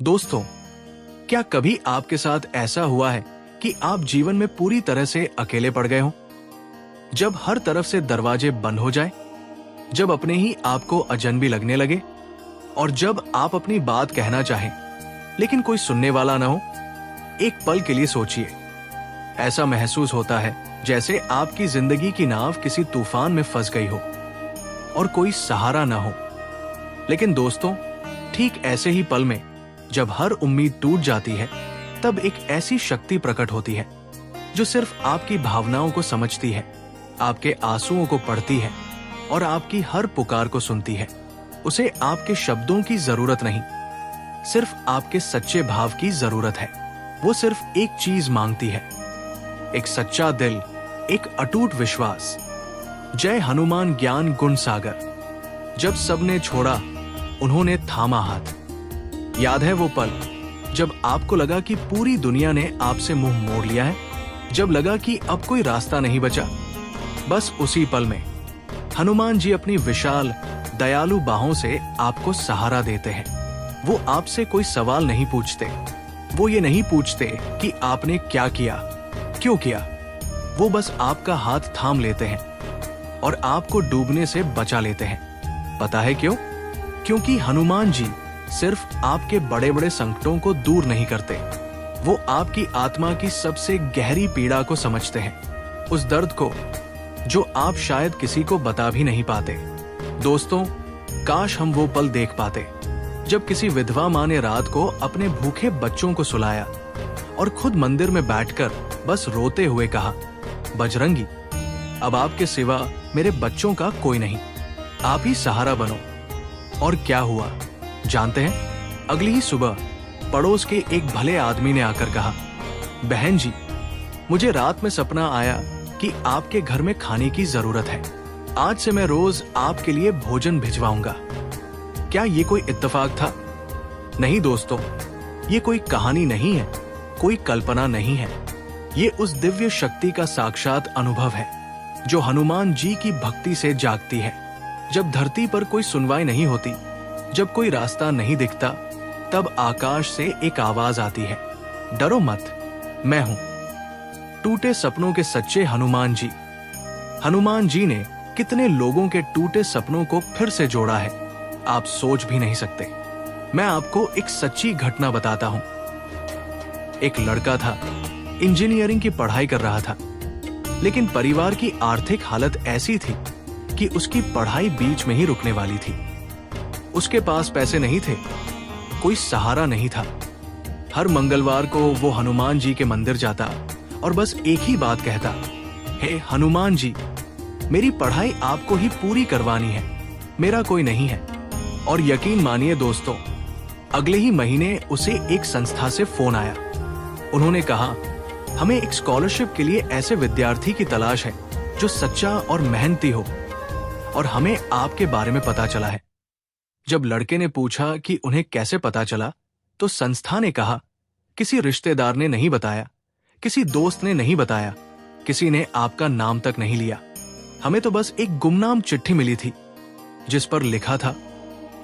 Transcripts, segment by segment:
दोस्तों, क्या कभी आपके साथ ऐसा हुआ है कि आप जीवन में पूरी तरह से अकेले पड़ गए हो? जब हर तरफ से दरवाजे बंद हो जाए, जब अपने ही आपको अजनबी लगने लगे और जब आप अपनी बात कहना चाहें लेकिन कोई सुनने वाला ना हो। एक पल के लिए सोचिए, ऐसा महसूस होता है जैसे आपकी जिंदगी की नाव किसी तूफान में फंस गई हो और कोई सहारा ना हो। लेकिन दोस्तों, ठीक ऐसे ही पल में जब हर उम्मीद टूट जाती है, तब एक ऐसी शक्ति प्रकट होती है जो सिर्फ आपकी भावनाओं को समझती है, आपके आंसुओं को पढ़ती है और आपकी हर पुकार को सुनती है। उसे आपके शब्दों की जरूरत नहीं, सिर्फ आपके सच्चे भाव की जरूरत है। वो सिर्फ एक चीज मांगती है, एक सच्चा दिल, एक अटूट विश्वास। जय हनुमान ज्ञान गुण सागर। जब सबने छोड़ा, उन्होंने थामा हाथ। याद है वो पल जब आपको लगा कि पूरी दुनिया ने आपसे मुंह मोड़ लिया है, जब लगा कि अब कोई रास्ता नहीं बचा। बस उसी पल में हनुमान जी अपनी विशाल दयालु बाहों से आपको सहारा देते हैं। वो आपसे कोई सवाल नहीं पूछते, वो ये नहीं पूछते कि आपने क्या किया, क्यों किया। वो बस आपका हाथ थाम लेते हैं और आपको डूबने से बचा लेते हैं। पता है क्यों? क्योंकि हनुमान जी सिर्फ आपके बड़े बड़े संकटों को दूर नहीं करते, वो आपकी आत्मा की सबसे गहरी पीड़ा को समझते हैं, उस दर्द को जो आप शायद किसी को बता भी नहीं पाते। दोस्तों, काश हम वो पल देख पाते जब किसी विधवा माँ ने रात को अपने भूखे बच्चों को सुलाया और खुद मंदिर में बैठकर बस रोते हुए कहा, बजरंगी, अब आपके सिवा मेरे बच्चों का कोई नहीं, आप ही सहारा बनो। और क्या हुआ जानते हैं? अगली ही सुबह पड़ोस के एक भले आदमी ने आकर कहा, बहन जी, मुझे रात में सपना आया कि आपके घर में खाने की जरूरत है, आज से मैं रोज आपके लिए भोजन भिजवाऊंगा। क्या ये कोई इत्तेफाक था? नहीं दोस्तों, ये कोई कहानी नहीं है, कोई कल्पना नहीं है। ये उस दिव्य शक्ति का साक्षात अनुभव है जो हनुमान जी की भक्ति से जागती है। जब धरती पर कोई सुनवाई नहीं होती, जब कोई रास्ता नहीं दिखता, तब आकाश से एक आवाज आती है, डरो मत, मैं हूं। टूटे सपनों के सच्चे हनुमान जी। हनुमान जी ने कितने लोगों के टूटे सपनों को फिर से जोड़ा है, आप सोच भी नहीं सकते। मैं आपको एक सच्ची घटना बताता हूं। एक लड़का था, इंजीनियरिंग की पढ़ाई कर रहा था, लेकिन परिवार की आर्थिक हालत ऐसी थी कि उसकी पढ़ाई बीच में ही रुकने वाली थी। उसके पास पैसे नहीं थे, कोई सहारा नहीं था। हर मंगलवार को वो हनुमान जी के मंदिर जाता और बस एक ही बात कहता, हे हनुमान जी, मेरी पढ़ाई आपको ही पूरी करवानी है, मेरा कोई नहीं है। और यकीन मानिए दोस्तों, अगले ही महीने उसे एक संस्था से फोन आया। उन्होंने कहा, हमें एक स्कॉलरशिप के लिए ऐसे विद्यार्थी की तलाश है जो सच्चा और मेहनती हो, और हमें आपके बारे में पता चला है। जब लड़के ने पूछा कि उन्हें कैसे पता चला, तो संस्था ने कहा, किसी रिश्तेदार ने नहीं बताया, किसी दोस्त ने नहीं बताया, किसी ने आपका नाम तक नहीं लिया। हमें तो बस एक गुमनाम चिट्ठी मिली थी जिस पर लिखा था,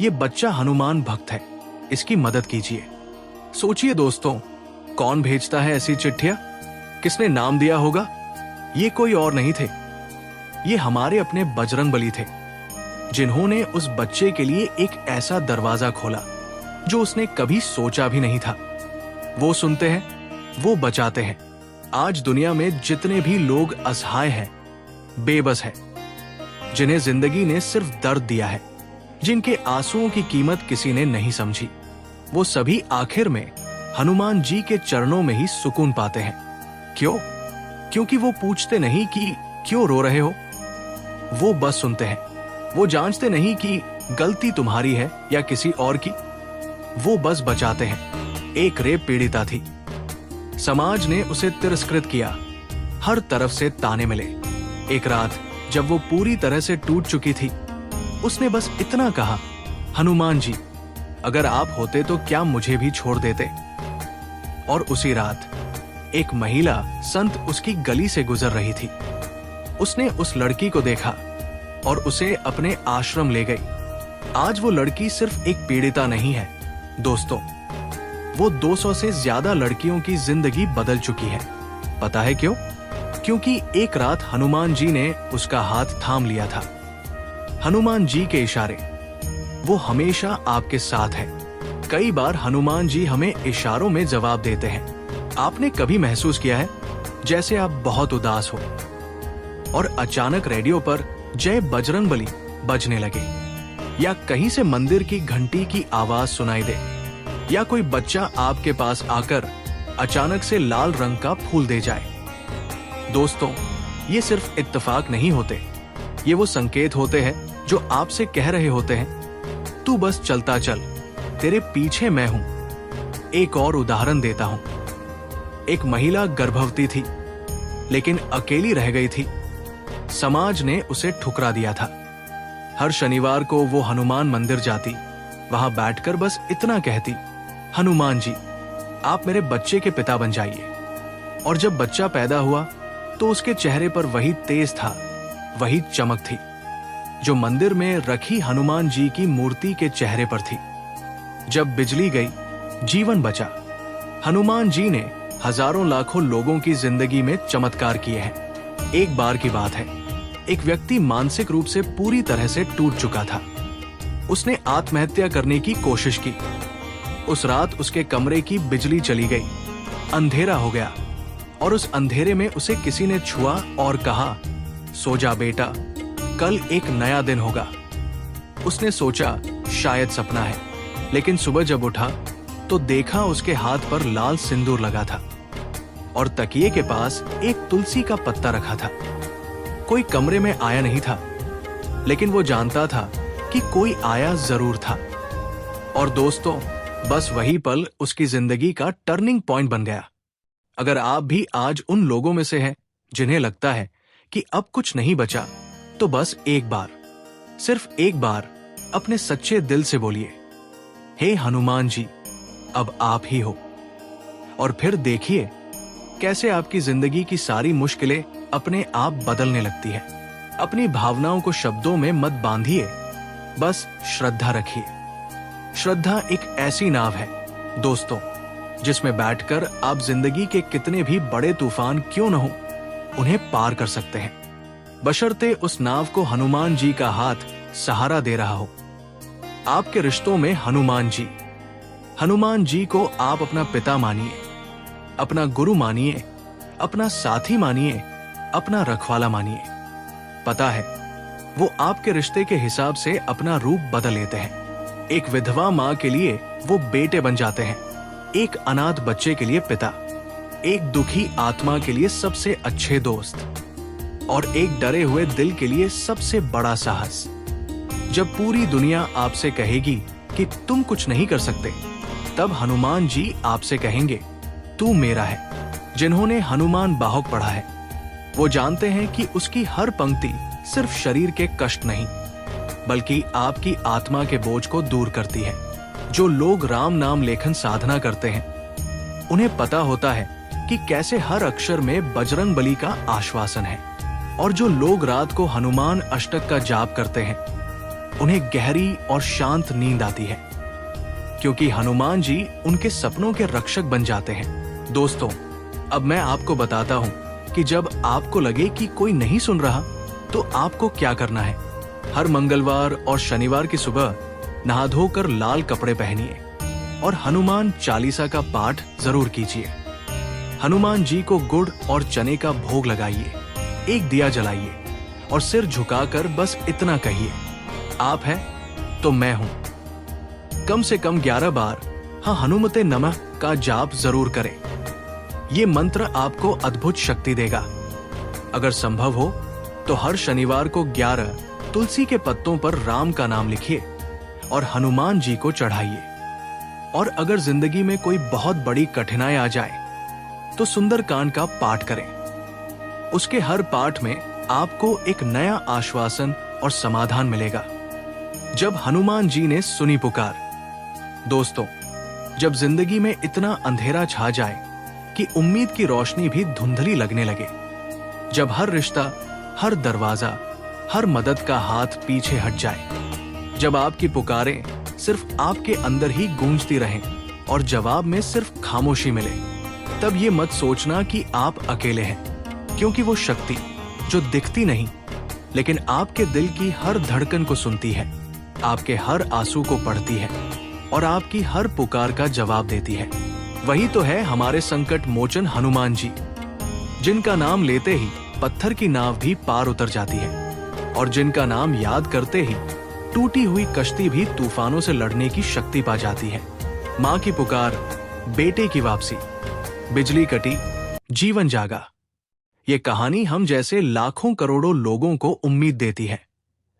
ये बच्चा हनुमान भक्त है, इसकी मदद कीजिए। सोचिए दोस्तों, कौन भेजता है ऐसी चिट्ठियां? किसने नाम दिया होगा? ये कोई और नहीं थे, ये हमारे अपने बजरंगबली थे, जिन्होंने उस बच्चे के लिए एक ऐसा दरवाजा खोला जो उसने कभी सोचा भी नहीं था। वो सुनते हैं, वो बचाते हैं। आज दुनिया में जितने भी लोग असहाय हैं, बेबस हैं, जिन्हें जिंदगी ने सिर्फ दर्द दिया है, जिनके आंसुओं की कीमत किसी ने नहीं समझी, वो सभी आखिर में हनुमान जी के चरणों में ही सुकून पाते हैं। क्यों? क्योंकि वो पूछते नहीं कि क्यों रो रहे हो, वो बस सुनते हैं। वो जांचते नहीं कि गलती तुम्हारी है या किसी और की, वो बस बचाते हैं। एक रेप पीड़िता थी, समाज ने उसे तिरस्कृत किया, हर तरफ से ताने मिले। एक रात जब वो पूरी तरह से टूट चुकी थी, उसने बस इतना कहा, हनुमान जी, अगर आप होते तो क्या मुझे भी छोड़ देते? और उसी रात एक महिला संत उसकी गली से गुजर रही थी। उसने उस लड़की को देखा और उसे अपने आश्रम ले गई। आज वो लड़की सिर्फ एक पीड़िता नहीं है दोस्तों, वो 200 से ज्यादा लड़कियों की जिंदगी बदल चुकी है। पता है क्यों? क्योंकि एक रात हनुमान जी ने उसका हाथ थाम लिया था। हनुमान जी के इशारे, वो हमेशा आपके साथ है। कई बार हनुमान जी हमें इशारों में जवाब देते हैं। आपने कभी महसूस किया है जैसे आप बहुत उदास हो और अचानक रेडियो पर जय बजरंगबली बजने लगे, या कहीं से मंदिर की घंटी की आवाज सुनाई दे, या कोई बच्चा आपके पास आकर अचानक से लाल रंग का फूल दे जाए। दोस्तों, ये सिर्फ इत्तेफाक नहीं होते, ये वो संकेत होते हैं जो आपसे कह रहे होते हैं, तू बस चलता चल, तेरे पीछे मैं हूं। एक और उदाहरण देता हूं। एक महिला गर्भवती थी, लेकिन अकेली रह गई थी। समाज ने उसे ठुकरा दिया था। हर शनिवार को वो हनुमान मंदिर जाती, वहां बैठकर बस इतना कहती, हनुमान जी, आप मेरे बच्चे के पिता बन जाइए। और जब बच्चा पैदा हुआ तो उसके चेहरे पर वही तेज था, वही चमक थी जो मंदिर में रखी हनुमान जी की मूर्ति के चेहरे पर थी। जब बिजली गई, जीवन बचा। हनुमान जी ने हजारों लाखों लोगों की जिंदगी में चमत्कार किए हैं। एक बार की बात है, एक व्यक्ति मानसिक रूप से पूरी तरह से टूट चुका था। उसने आत्महत्या करने की कोशिश की। उस रात उसके कमरे की बिजली चली गई, अंधेरा हो गया, और उस अंधेरे में उसे किसी ने छुआ और कहा, सो जा बेटा, कल एक नया दिन होगा। उसने सोचा शायद सपना है, लेकिन सुबह जब उठा तो देखा उसके हाथ पर लाल सिंदूर लगा था और तकिए के पास एक तुलसी का पत्ता रखा था। कोई कमरे में आया नहीं था, लेकिन वो जानता था कि कोई आया जरूर था। और दोस्तों, बस वही पल उसकी जिंदगी का टर्निंग पॉइंट बन गया। अगर आप भी आज उन लोगों में से हैं जिन्हें लगता है कि अब कुछ नहीं बचा, तो बस एक बार, सिर्फ एक बार अपने सच्चे दिल से बोलिए, हे हनुमान जी, अब आप ही हो। और फिर देखिए कैसे आपकी जिंदगी की सारी मुश्किलें अपने आप बदलने लगती है। अपनी भावनाओं को शब्दों में मत बांधिए, बस श्रद्धा रखिए। श्रद्धा एक ऐसी नाव है दोस्तों, जिसमें बैठकर आप जिंदगी के कितने भी बड़े तूफान क्यों न हो, उन्हें पार कर सकते हैं, बशर्ते उस नाव को हनुमान जी का हाथ सहारा दे रहा हो। आपके रिश्तों में हनुमान जी को आप अपना पिता मानिए, अपना गुरु मानिए, अपना साथी मानिए, अपना रखवाला मानिए। पता है, वो आपके रिश्ते के हिसाब से अपना रूप बदल लेते हैं। एक विधवा माँ के लिए वो बेटे बन जाते हैं, एक अनाथ बच्चे के लिए पिता, एक दुखी आत्मा के लिए सबसे अच्छे दोस्त, और एक डरे हुए दिल के लिए सबसे बड़ा साहस। जब पूरी दुनिया आपसे कहेगी कि तुम कुछ नहीं कर सकते, तब हनुमान जी आपसे कहेंगे, तू मेरा है। जिन्होंने हनुमान बाहुक पढ़ा है, वो जानते हैं कि उसकी हर पंक्ति सिर्फ शरीर के कष्ट नहीं, बल्कि आपकी आत्मा के बोझ को दूर करती है। जो लोग राम नाम लेखन साधना करते हैं, उन्हें पता होता है कि कैसे हर अक्षर में बजरंग बली का आश्वासन है। और जो लोग रात को हनुमान अष्टक का जाप करते हैं, उन्हें गहरी और शांत नींद आती है, क्योंकि हनुमान जी उनके सपनों के रक्षक बन जाते हैं। दोस्तों, अब मैं आपको बताता हूँ कि जब आपको लगे कि कोई नहीं सुन रहा, तो आपको क्या करना है। हर मंगलवार और शनिवार की सुबह नहा धोकर लाल कपड़े पहनिए और हनुमान चालीसा का पाठ जरूर कीजिए। हनुमान जी को गुड़ और चने का भोग लगाइए, एक दिया जलाइए और सिर झुकाकर बस इतना कहिए, आप है तो मैं हूं। कम से कम 11 बार हाँ हनुमते नमः का जाप जरूर करें। ये मंत्र आपको अद्भुत शक्ति देगा। अगर संभव हो तो हर शनिवार को 11 तुलसी के पत्तों पर राम का नाम लिखिए और हनुमान जी को चढ़ाइए। और अगर जिंदगी में कोई बहुत बड़ी कठिनाई आ जाए, तो सुंदरकांड का पाठ करें। उसके हर पाठ में आपको एक नया आश्वासन और समाधान मिलेगा। जब हनुमान जी ने सुनी पुकार। दोस्तों, जब जिंदगी में इतना अंधेरा छा जाए कि उम्मीद की रोशनी भी धुंधली लगने लगे, जब हर रिश्ता, हर दरवाजा, हर मदद का हाथ पीछे हट जाए, जब आपकी पुकारें सिर्फ आपके अंदर ही गूंजती रहें और जवाब में सिर्फ खामोशी मिले, तब ये मत सोचना कि आप अकेले हैं, क्योंकि वो शक्ति जो दिखती नहीं लेकिन आपके दिल की हर धड़कन को सुनती है, आपके हर आंसू को पढ़ती है और आपकी हर पुकार का जवाब देती है, वही तो है हमारे संकट मोचन हनुमान जी, जिनका नाम लेते ही पत्थर की नाव भी पार उतर जाती है और जिनका नाम याद करते ही टूटी हुई कश्ती भी तूफानों से लड़ने की शक्ति पा जाती है। माँ की पुकार, बेटे की वापसी, बिजली कटी, जीवन जागा। ये कहानी हम जैसे लाखों करोड़ों लोगों को उम्मीद देती है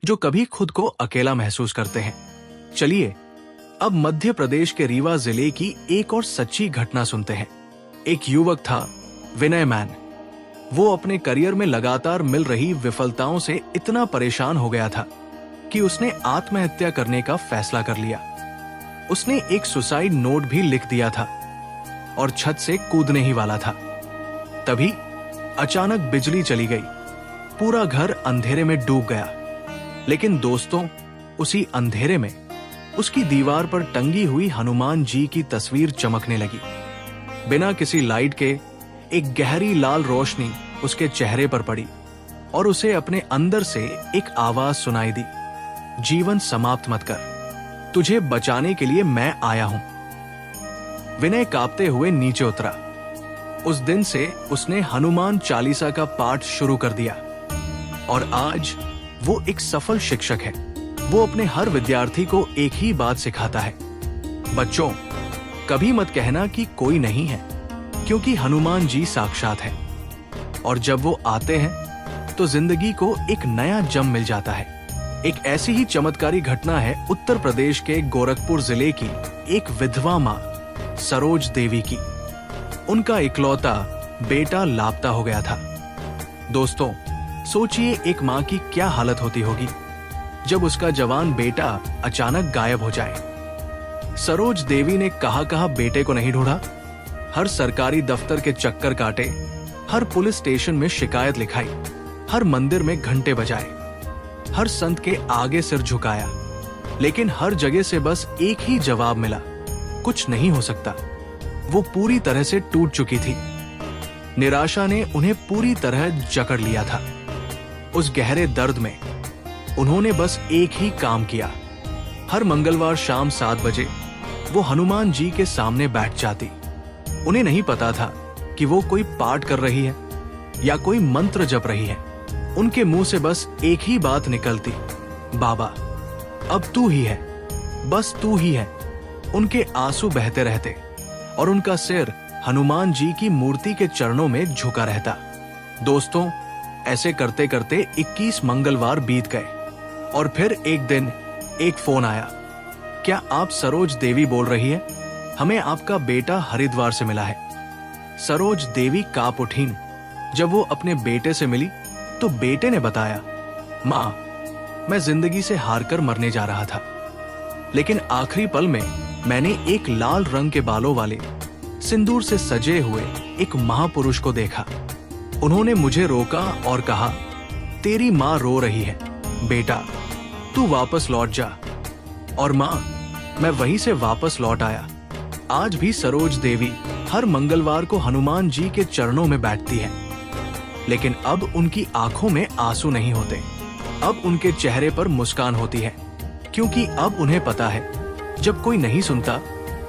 जो कभी खुद को अकेला महसूस करते हैं। चलिए अब मध्य प्रदेश के रीवा जिले की एक और सच्ची घटना सुनते हैं। एक युवक था, विनय मैन। वो अपने करियर में लगातार मिल रही विफलताओं से इतना परेशान हो गया था कि उसने आत्महत्या करने का फैसला कर लिया। उसने एक सुसाइड नोट भी लिख दिया था और छत से कूदने ही वाला था। तभी अचानक बिजली चली गई, पूरा घर अंधेरे में डूब गया। लेकिन दोस्तों, उसी अंधेरे में उसकी दीवार पर टंगी हुई हनुमान जी की तस्वीर चमकने लगी। बिना किसी लाइट के एक गहरी लाल रोशनी उसके चेहरे पर पड़ी और उसे अपने अंदर से एक आवाज सुनाई दी, जीवन समाप्त मत कर, तुझे बचाने के लिए मैं आया हूं। विनय कांपते हुए नीचे उतरा। उस दिन से उसने हनुमान चालीसा का पाठ शुरू कर दिया और आज वो एक सफल शिक्षक है। वो अपने हर विद्यार्थी को एक ही बात सिखाता है, बच्चों, कभी मत कहना कि कोई नहीं है, क्योंकि हनुमान जी साक्षात है और जब वो आते हैं तो जिंदगी को एक नया जम मिल जाता है। एक ऐसी ही चमत्कारी घटना है उत्तर प्रदेश के गोरखपुर जिले की एक विधवा मां सरोज देवी की। उनका इकलौता बेटा लापता हो गया था। दोस्तों, सोचिए एक मां की क्या हालत होती होगी जब उसका जवान बेटा अचानक गायब हो जाए। सरोज देवी ने कहां बेटे को नहीं ढूंढा, हर सरकारी दफ्तर के चक्कर काटे, हर पुलिस स्टेशन में शिकायत लिखाई, हर मंदिर में घंटे बजाए, हर संत के आगे सिर झुकाया, लेकिन हर जगह से बस एक ही जवाब मिला, कुछ नहीं हो सकता। वो पूरी तरह से टूट चुकी थी। निराशा ने उन्हें पूरी तरह जकड़ लिया था। उस गहरे दर्द में उन्होंने बस एक ही काम किया। हर मंगलवार शाम 7 बजे वो हनुमान जी के सामने बैठ जाती। उन्हें नहीं पता था कि वो कोई पाठ कर रही है या कोई मंत्र जप रही है। उनके मुंह से बस एक ही बात निकलती, बाबा, अब तू ही है, बस तू ही है। उनके आंसू बहते रहते और उनका सिर हनुमान जी की मूर्ति के चरणों में झुका रहता। दोस्तों, ऐसे करते करते 21 मंगलवार बीत गए और फिर एक दिन एक फोन आया। क्या आप सरोज देवी बोल रही है? हमें आपका बेटा हरिद्वार से मिला है। सरोज देवी कांप उठी। जब वो अपने बेटे से मिली तो बेटे ने बताया, मां, मैं जिंदगी से हारकर मरने जा रहा था, लेकिन आखिरी पल में मैंने एक लाल रंग के बालों वाले सिंदूर से सजे हुए एक महापुरुष को देखा। उन्होंने मुझे रोका और कहा, तेरी मां रो रही है, बेटा तू वापस लौट जा। और मां, मैं वहीं से वापस लौट आया। आज भी सरोज देवी हर मंगलवार को हनुमान जी के चरणों में बैठती है, लेकिन अब उनकी आंखों में आंसू नहीं होते। अब उनके चेहरे पर मुस्कान होती है, क्योंकि अब उन्हें पता है जब कोई नहीं सुनता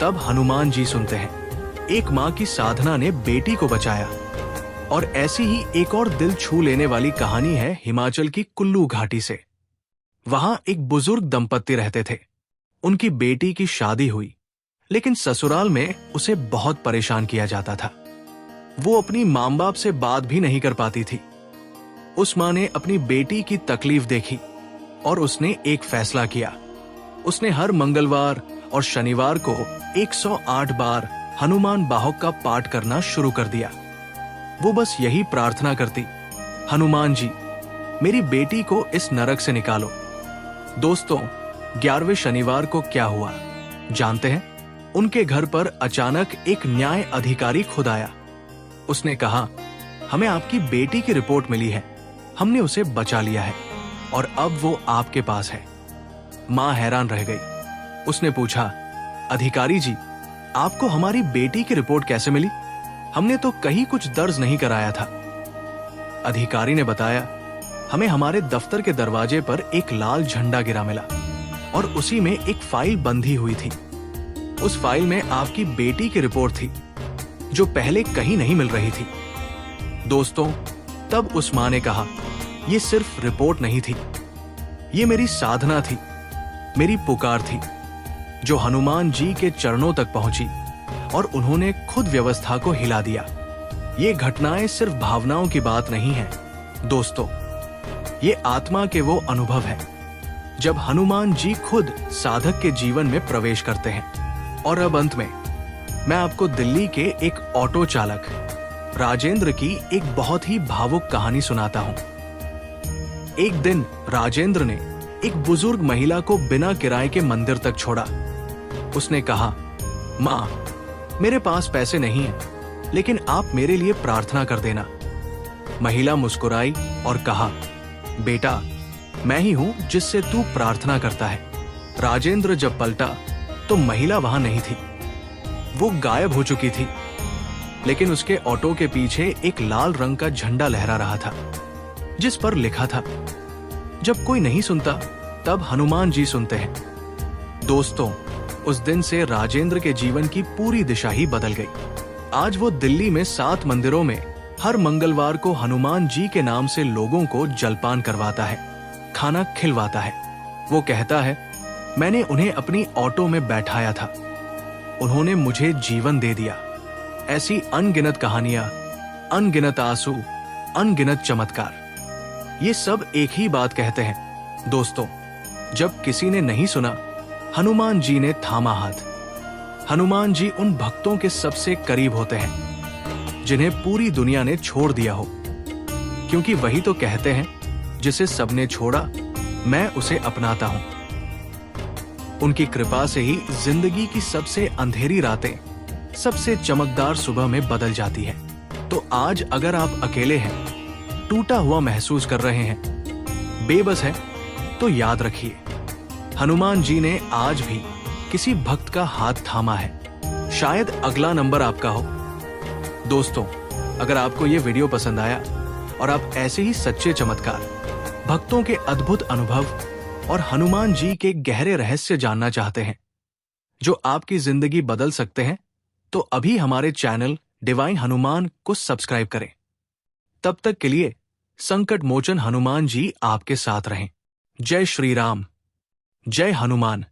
तब हनुमान जी सुनते हैं। एक मां की साधना ने बेटी को बचाया। और ऐसी ही एक और दिल छू लेने वाली कहानी है हिमाचल की कुल्लू घाटी से। वहां एक बुजुर्ग दंपत्ति रहते थे। उनकी बेटी की शादी हुई, लेकिन ससुराल में उसे बहुत परेशान किया जाता था। वो अपनी मां बाप से बात भी नहीं कर पाती थी। उस मां ने अपनी बेटी की तकलीफ देखी और उसने एक फैसला किया। उसने हर मंगलवार और शनिवार को 108 बार हनुमान बाहुक का पाठ करना शुरू कर दिया। वो बस यही प्रार्थना करती, हनुमान जी, मेरी बेटी को इस नरक से निकालो। दोस्तों, 11वें शनिवार को क्या हुआ जानते हैं? उनके घर पर अचानक एक न्याय अधिकारी खुद आया। उसने कहा, हमें आपकी बेटी की रिपोर्ट मिली है, हमने उसे बचा लिया है और अब वो आपके पास है। मां हैरान रह गई। उसने पूछा, अधिकारी जी, आपको हमारी बेटी की रिपोर्ट कैसे मिली? हमने तो कहीं कुछ दर्ज नहीं कराया था। अधिकारी ने बताया, हमें हमारे दफ्तर के दरवाजे पर एक लाल झंडा गिरा मिला और उसी में एक फाइल बंधी हुई थी। उस फाइल में आपकी बेटी की रिपोर्ट थी, जो पहले कहीं नहीं मिल रही थी। दोस्तों, तब उस मां ने कहा, यह सिर्फ रिपोर्ट नहीं थी, ये मेरी साधना थी, मेरी पुकार थी, जो हनुमान जी के चरणों तक पहुंची और उन्होंने खुद व्यवस्था को हिला दिया। ये घटनाएं सिर्फ भावनाओं की बात नहीं है दोस्तों, ये आत्मा के वो अनुभव है जब हनुमान जी खुद साधक के जीवन में प्रवेश करते हैं। और अब अंत में मैं आपको दिल्ली के एक ऑटो चालक राजेंद्र की एक बहुत ही भावुक कहानी सुनाता हूं। एक दिन राजेंद्र ने एक बुजुर्ग महिला को बिना किराए के मंदिर तक छोड़ा। उसने कहा, मां, मेरे पास पैसे नहीं हैं, लेकिन आप मेरे लिए प्रार्थना कर देना। महिला मुस्कुराई और कहा, बेटा, मैं ही हूं जिससे तू प्रार्थना करता है। राजेंद्र जब पलटा तो महिला वहां नहीं थी, वो गायब हो चुकी थी। लेकिन उसके ऑटो के पीछे एक लाल रंग का झंडा लहरा रहा था, जिस पर लिखा था, जब कोई नहीं सुनता तब हनुमान जी सुनते हैं। दोस्तों, उस दिन से राजेंद्र के जीवन की पूरी दिशा ही बदल गई। आज वो दिल्ली में 7 मंदिरों में हर मंगलवार को हनुमान जी के नाम से लोगों को जलपान करवाता है, खाना खिलवाता है। वो कहता है, मैंने उन्हें अपनी ऑटो में बैठाया था, उन्होंने मुझे जीवन दे दिया। ऐसी अनगिनत कहानियां, अनगिनत आंसू, अनगिनत चमत्कार, ये सब एक ही बात कहते हैं दोस्तों, जब किसी ने नहीं सुना, हनुमान जी ने थामा हाथ। हनुमान जी उन भक्तों के सबसे करीब होते हैं जिन्हें पूरी दुनिया ने छोड़ दिया हो, क्योंकि वही तो कहते हैं, जिसे सबने छोड़ा मैं उसे अपनाता हूं। उनकी कृपा से ही जिंदगी की सबसे अंधेरी रातें सबसे चमकदार सुबह में बदल जाती है। तो आज अगर आप अकेले हैं, टूटा हुआ महसूस कर रहे हैं, बेबस हैं, तो याद रखिए, हनुमान जी ने आज भी किसी भक्त का हाथ थामा है। शायद अगला नंबर आपका हो। दोस्तों, अगर आपको ये वीडियो पसंद आया और आप ऐसे ही सच्चे चमत्कार, भक्तों के अद्भुत अनुभव और हनुमान जी के गहरे रहस्य जानना चाहते हैं, जो आपकी जिंदगी बदल सकते हैं, तो अभी हमारे चैनल डिवाइन हनुमान को सब्सक्राइब करें। तब तक के लिए संकट मोचन हनुमान जी आपके साथ रहें। जय श्री राम, जय हनुमान।